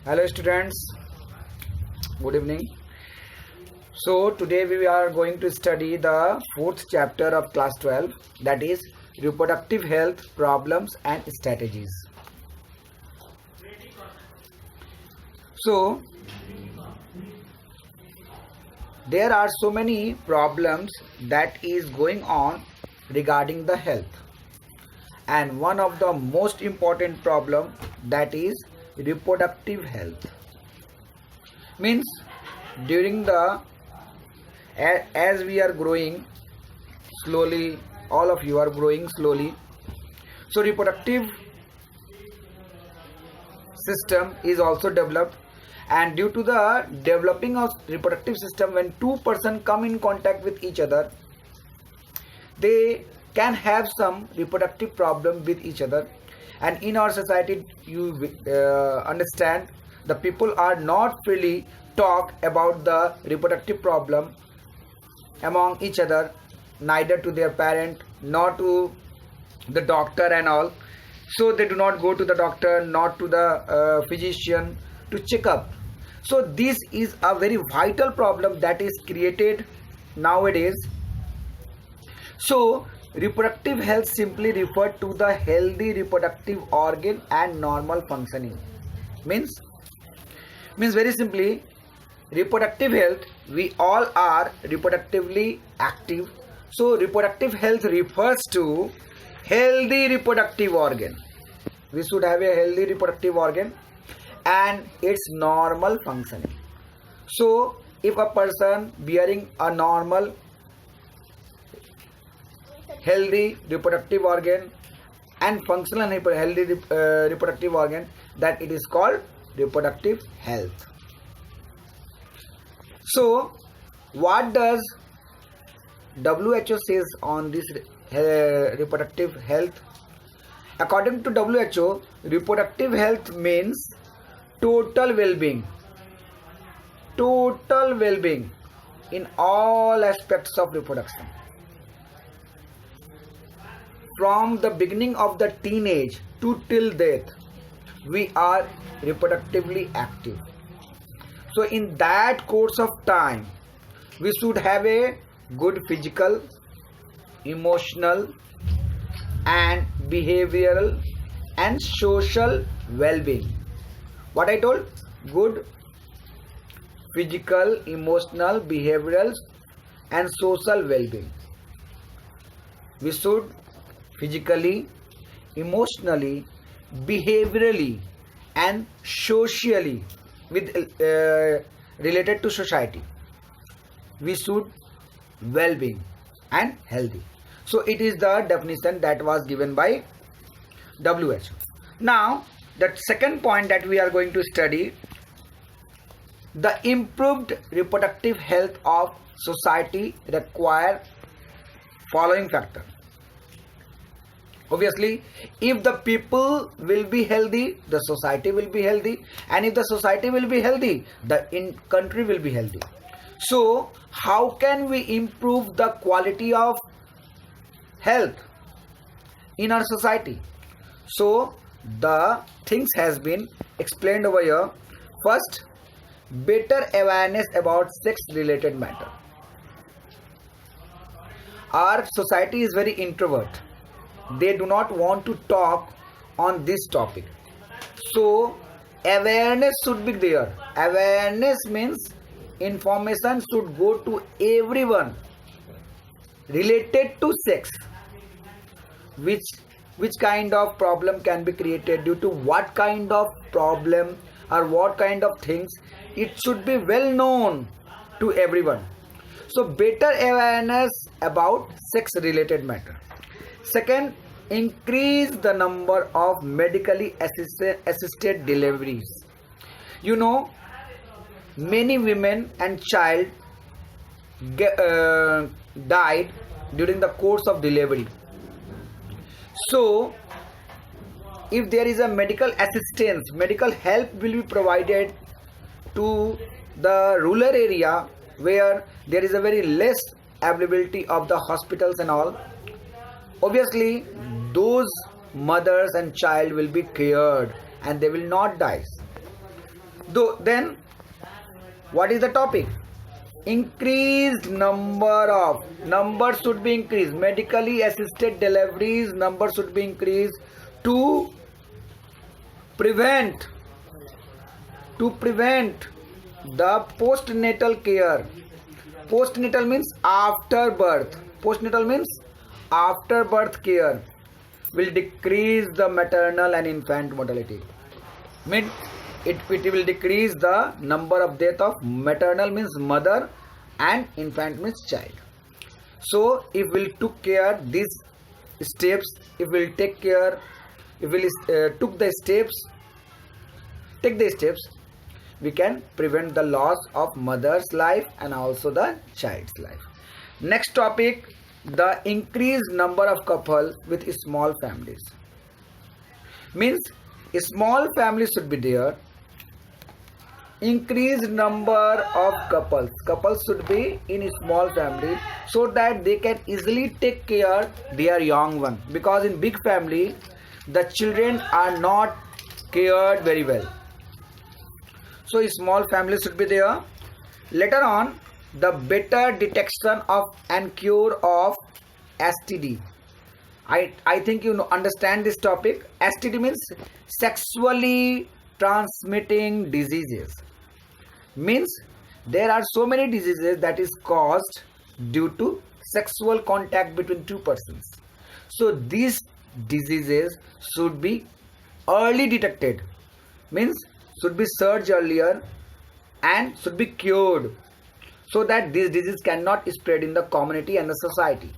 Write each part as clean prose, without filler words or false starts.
Hello students, good evening. So today we are going to study the fourth chapter of class 12, that is reproductive health problems and strategies. So there are so many problems that is going on regarding the health, and one of the most important problem, that is reproductive health. Means during the as we are growing slowly, all of you are growing slowly, so reproductive system is also developed, and due to the developing of reproductive system, when two persons come in contact with each other, they can have some reproductive problem with each other. And in our society, you understand, the people are not freely talk about the reproductive problem among each other, neither to their parent nor to the doctor and all. So they do not go to the doctor, not to the physician to check up. So this is a very vital problem that is created nowadays. So reproductive health simply refer to the healthy reproductive organ and normal functioning. Means very simply, reproductive health, we all are reproductively active. So reproductive health refers to healthy reproductive organ. We should have a healthy reproductive organ and its normal functioning. So if a person bearing a normal healthy reproductive organ and functional healthy reproductive organ, that it is called reproductive health. So what does WHO says on this reproductive health? According to WHO, reproductive health means total well-being in all aspects of reproduction. From the beginning of the teenage to till death, we are reproductively active. So in that course of time, we should have a good physical, emotional and behavioral and social well-being. What I told? Good physical, emotional, behavioral and social well-being. We should physically, emotionally, behaviorally and socially with related to society, we should well-being and healthy. So it is the definition that was given by WHO. Now the second point that we are going to study, the improved reproductive health of society require following factor. Obviously, if the people will be healthy, the society will be healthy, and if the society will be healthy, the country will be healthy. So how can we improve the quality of health in our society? So the things has been explained over here. First, better awareness about sex related matter. Our society is very introvert. They do not want to talk on this topic. So awareness should be there. Awareness means information should go to everyone related to sex. Which kind of problem can be created due to what kind of problem or what kind of things, it should be well known to everyone. So better awareness about sex related matter. Second, increase the number of medically assisted deliveries. You know, many women and child died during the course of delivery. So if there is a medical assistance, medical help will be provided to the rural area where there is a very less availability of the hospitals and all. Obviously those mothers and child will be cared and they will not die. Though then, what is the topic? Increased number should be increased. Medically assisted deliveries number should be increased to prevent the postnatal care. Postnatal means after birth. Postnatal means after birth care will decrease the maternal and infant mortality. Mean it will decrease the number of death of maternal means mother and infant means child. So if we'll took care these steps, if we'll take care, if we'll take the steps, we can prevent the loss of mother's life and also the child's life. Next topic, the increased number of couples with small families. Means small families should be there. Increased number of couples should be in a small family so that they can easily take care their young one, because in big family the children are not cared very well. So a small family should be there. Later on, the better detection of and cure of STD. I think you understand this topic. STD means sexually transmitting diseases. Means there are so many diseases that is caused due to sexual contact between two persons. So these diseases should be early detected. Means should be searched earlier and should be cured, so that this disease cannot spread in the community and the society.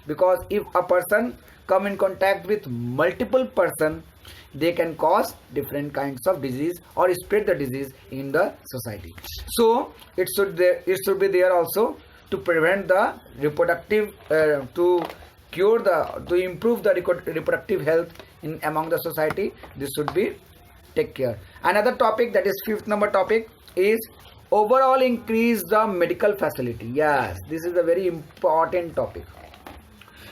Because if a person come in contact with multiple person, they can cause different kinds of disease or spread the disease in the society. So it should be there also to prevent the reproductive to improve the reproductive health in among the society. This should be take care. Another topic, that is fifth number topic, is overall increase the medical facility. Yes, this is a very important topic.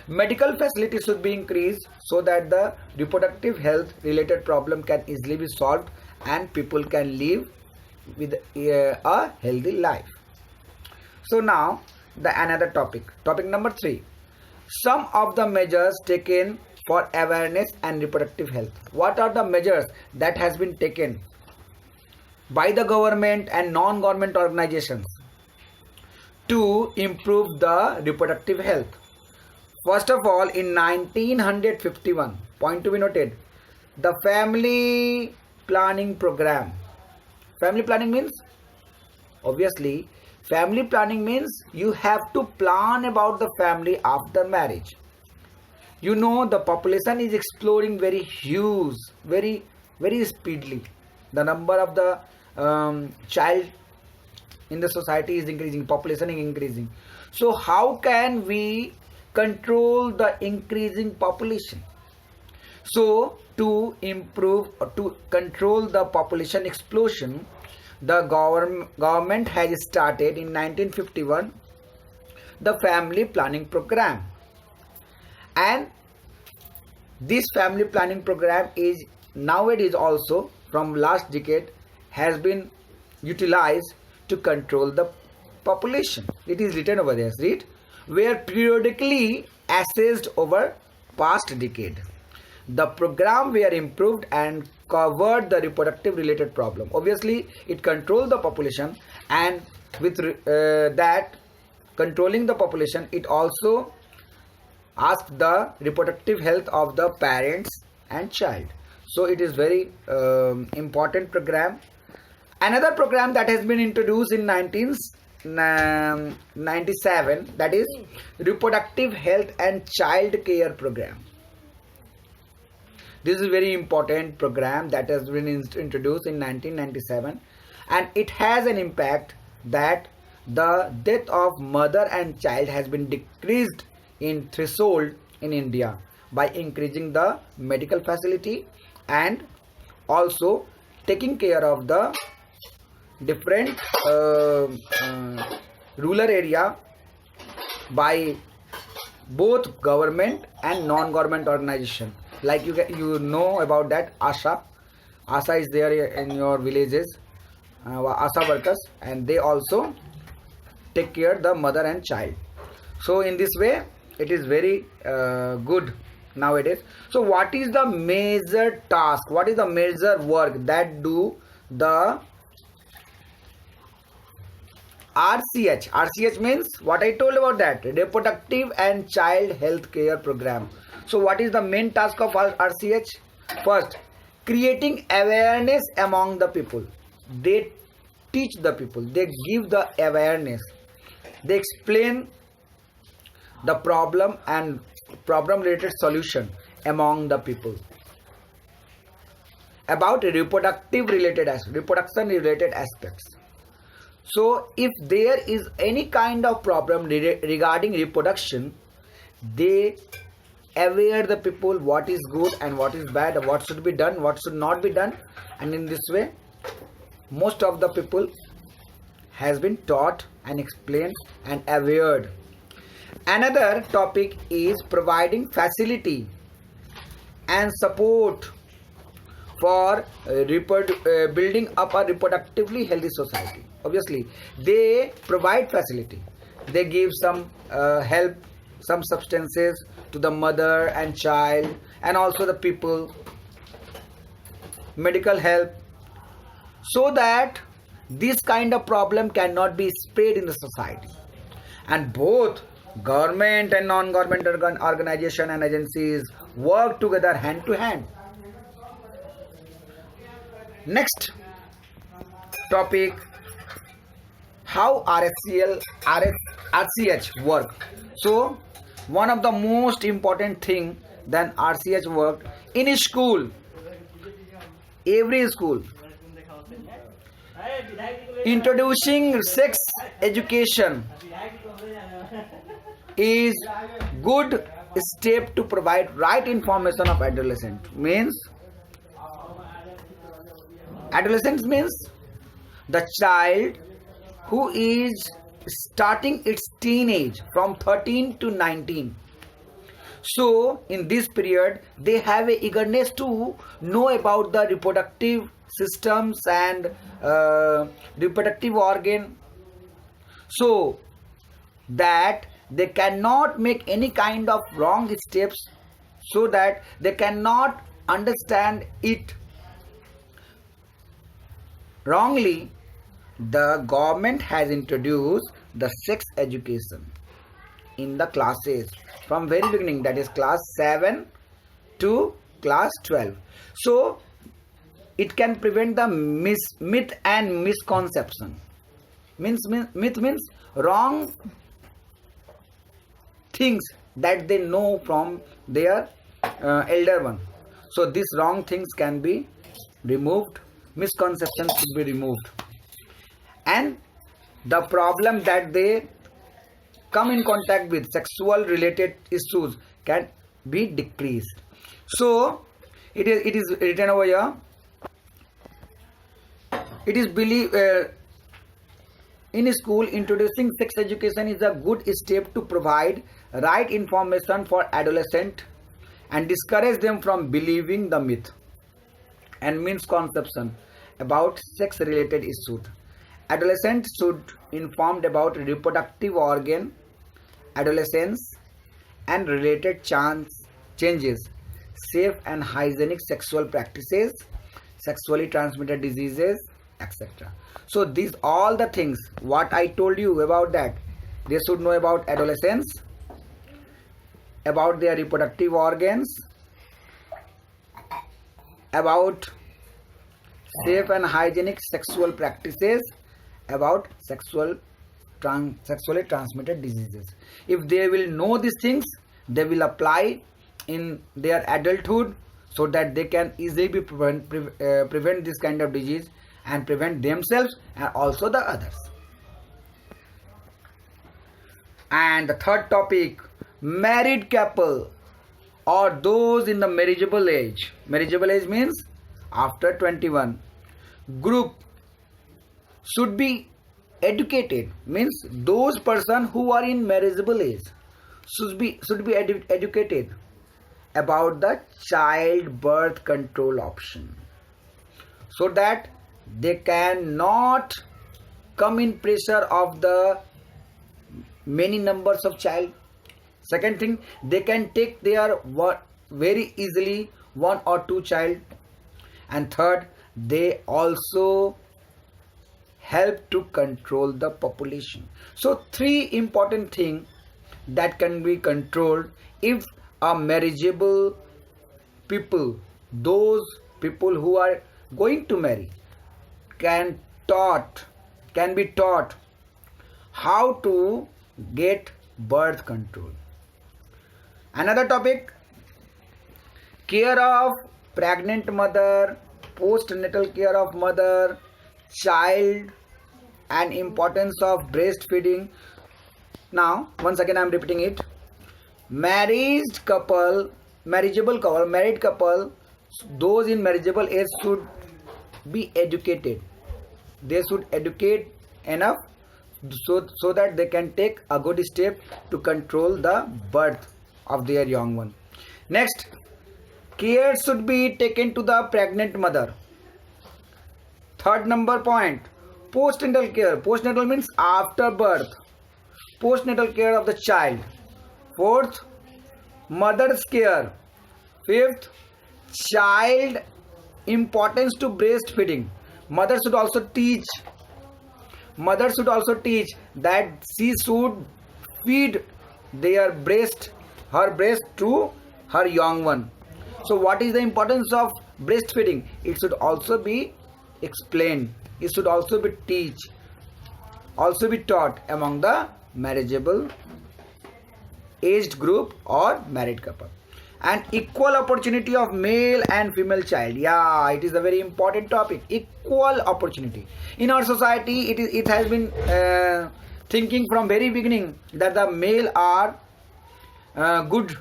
Medical facility should be increased so that the reproductive health related problem can easily be solved and people can live with a healthy life. So now another topic number 3, some of the measures taken for awareness and reproductive health. What are the measures that has been taken by the government and non-government organizations to improve the reproductive health? First of all, in 1951, point to be noted, the family planning program. Family planning means, obviously, family planning means you have to plan about the family after marriage. You know, the population is exploding very huge, very speedily. The number of the child in the society is increasing, population is increasing. So how can we control the increasing population? So to control the population explosion, the government has started in 1951 the family planning program. And this family planning program is nowadays also from last decade has been utilized to control the population. It is written over there, read, were periodically assessed over past decade. The program were improved and covered the reproductive related problem. Obviously, it controlled the population, and with that controlling the population, it also asked the reproductive health of the parents and child. So it is very important program. Another program that has been introduced in 1997, that is reproductive health and child care program. This is a very important program that has been introduced in 1997, and it has an impact that the death of mother and child has been decreased in threshold in India by increasing the medical facility and also taking care of the different rural area by both government and non-government organization. Like you know about that ASHA is there in your villages ASA workers, and they also take care the mother and child. So in this way it is very good nowadays. So what is the major task, what is the major work that do the RCH? RCH means what I told about that, reproductive and child health care program. So what is the main task of RCH? First, creating awareness among the people. They teach the people, they give the awareness, they explain the problem and problem related solution among the people about reproduction related aspects. So if there is any kind of problem regarding reproduction, they aware the people what is good and what is bad, what should be done, what should not be done, and in this way most of the people has been taught and explained and awared. Another topic is providing facility and support for building up a reproductively healthy society. Obviously they provide facility, they give some help, some substances to the mother and child, and also the people, medical help, so that this kind of problem cannot be spread in the society. And both government and non-government organization and agencies work together hand to hand. Next topic, how RCH work. So one of the most important thing than RCH work in school, every school, introducing sex education is good step to provide right information of adolescent. Means adolescence means the child who is starting its teenage from 13 to 19. So in this period they have a eagerness to know about the reproductive systems and reproductive organ, so that they cannot make any kind of wrong steps, so that they cannot understand it wrongly. The government has introduced the sex education in the classes from very beginning, that is class 7 to class 12. So it can prevent the myth and misconception. Myth means wrong things that they know from their elder one. So these wrong things can be removed, misconceptions should be removed, and the problem that they come in contact with, sexual related issues, can be decreased. So it is written over here, it is believed in school introducing sex education is a good step to provide right information for adolescent and discourage them from believing the myth and misconception about sex related issues. Adolescents should informed about reproductive organ, adolescence and related changes, safe and hygienic sexual practices, sexually transmitted diseases, etc. So these all the things what I told you about, that they should know about adolescence, about their reproductive organs, about safe and hygienic sexual practices, about sexually transmitted diseases. If they will know these things, they will apply in their adulthood, so that they can easily prevent this kind of disease and prevent themselves and also the others. And the third topic, married couple or those in the marriageable age. Marriageable age means after 21 group should be educated, means those person who are in marriageable age should be educated about the childbirth control option, so that they cannot come in pressure of the many numbers of child. Second thing, they can take their very easily one or two child. And third, they also help to control the population. So three important things that can be controlled if a marriageable people, those people who are going to marry, can be taught how to get birth control. Another topic, care of pregnant mother, postnatal care of mother, child, and importance of breastfeeding. Now, once again I am repeating it. Married couple, those in marriageable age should be educated. They should educate enough so that they can take a good step to control the birth of their young one. Next, care should be taken to the pregnant mother. Third number point, postnatal care. Postnatal means after birth. Postnatal care of the child. Fourth, mother's care. Fifth, child importance to breastfeeding. Mother should also teach that she should feed her breast to her young one. So what is the importance of breastfeeding? It should also be explained. It should also be taught among the marriageable aged group or married couple. And equal opportunity of male and female child. Yeah, it is a very important topic. Equal opportunity. In our society, it has been thinking from very beginning that the male are good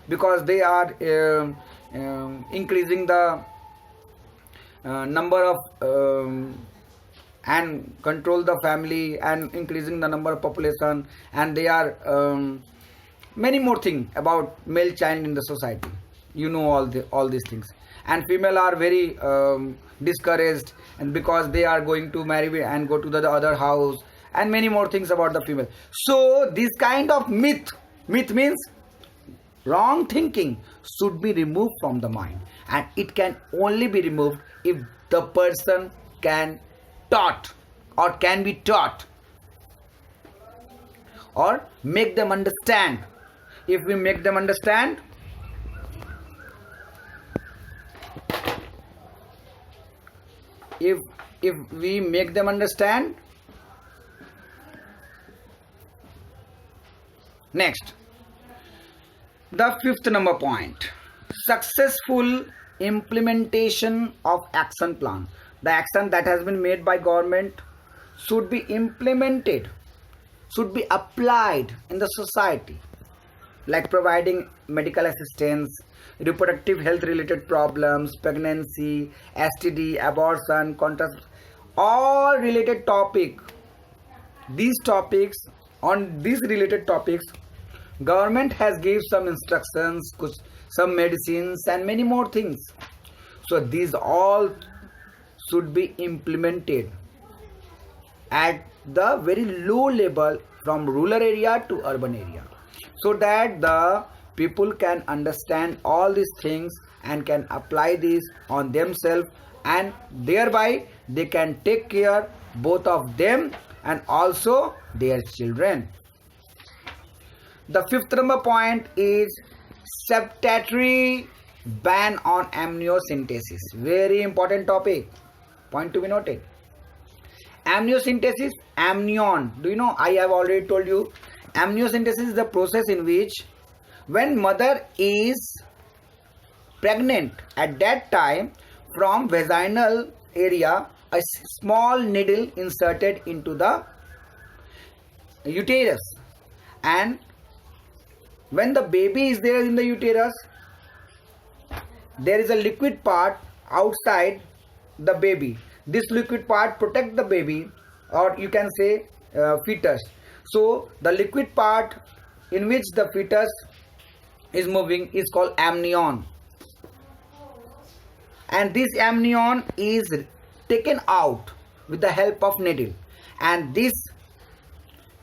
because they are increasing the number of and control the family and increasing the number of population, and they are many more things about male child in the society. You know all these things. And female are very discouraged, and because they are going to marry and go to the other house, and many more things about the female. So this kind of myth means wrong thinking, should be removed from the mind, and it can only be removed if the person can be taught or make them understand. If we make them understand, next, the fifth number point, successful implementation of action plan. The action that has been made by government should be implemented, should be applied in the society, like providing medical assistance, reproductive health related problems, pregnancy, STD, abortion, contraception, all related topic. On these related topics, government has given some instructions, some medicines, and many more things. So these all should be implemented at the very low level, from rural area to urban area, so that the people can understand all these things and can apply these on themselves, and thereby they can take care both of them and also their children. The fifth number point is statutory ban on amniocentesis. Very important topic. Point to be noted. Amniocentesis, amnion. Do you know? I have already told you. Amniocentesis is the process in which, when mother is pregnant, at that time, from vaginal area, a small needle inserted into the uterus, and when the baby is there in the uterus, there is a liquid part outside the baby. This liquid part protects the baby, or you can say fetus. So the liquid part in which the fetus is moving is called amnion, and this amnion is taken out with the help of needle, and this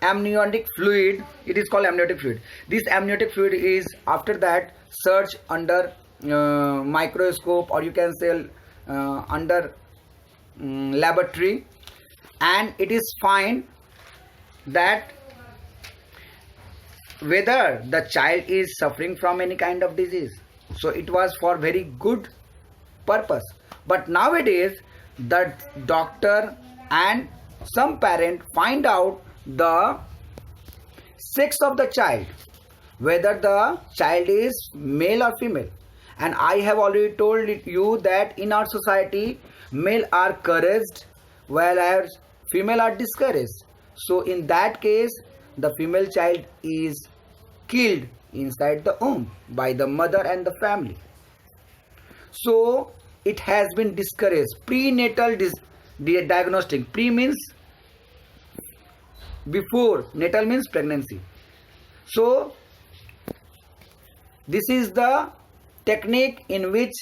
amniotic fluid, it is called amniotic fluid. This amniotic fluid is after that searched under microscope, or you can say under laboratory, and it is find that whether the child is suffering from any kind of disease. So it was for very good purpose. But nowadays the doctor and some parent find out the sex of the child, whether the child is male or female. And I have already told you that in our society male are encouraged whereas female are discouraged. So in that case the female child is killed inside the womb by the mother and the family. So it has been discouraged. Prenatal diagnostic. Pre means before, natal means pregnancy. So this is the technique in which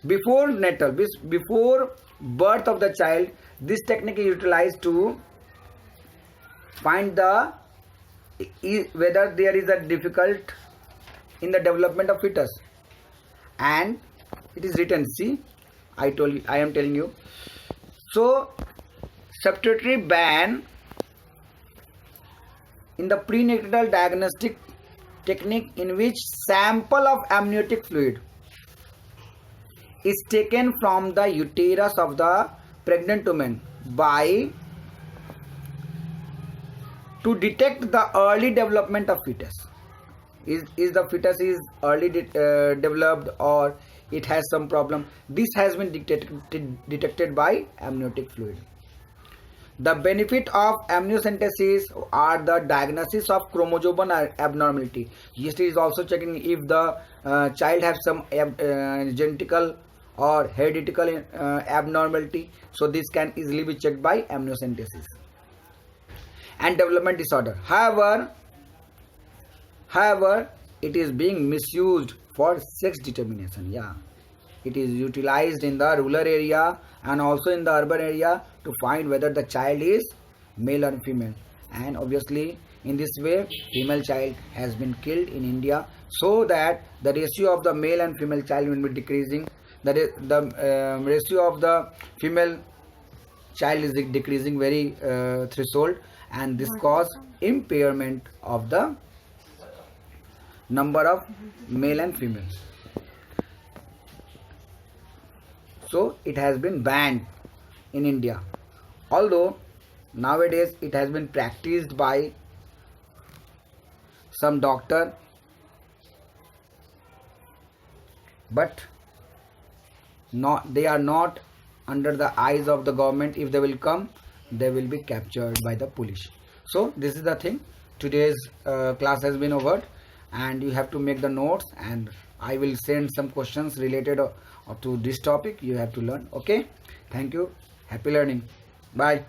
before natal, before birth of the child, this technique is utilized to find the whether there is a difficult in the development of fetus. And it is written, see, I am telling you. So statutory ban in the prenatal diagnostic technique in which sample of amniotic fluid is taken from the uterus of the pregnant woman by to detect the early development of fetus. Is the fetus is early developed or it has some problem. This has been detected by amniotic fluid. The benefit of amniocentesis are the diagnosis of chromosomal abnormality. It is also checking if the child has some genetical or hereditary abnormality. So this can easily be checked by amniocentesis. And development disorder. However, it is being misused for sex determination. Yeah, it is utilized in the rural area and also in the urban area to find whether the child is male or female. And obviously, in this way, female child has been killed in India, so that the ratio of the male and female child will be decreasing. That is, the ratio of the female child is decreasing very threshold, and this cause impairment of the number of male and females. So it has been banned in India, although nowadays it has been practiced by some doctor, but they are not under the eyes of the government. If they will come, they will be captured by the police. So this is the thing. Today's class has been over, and you have to make the notes, and I will send some questions related to this topic. You have to learn. Okay, thank you. Happy learning. Bye.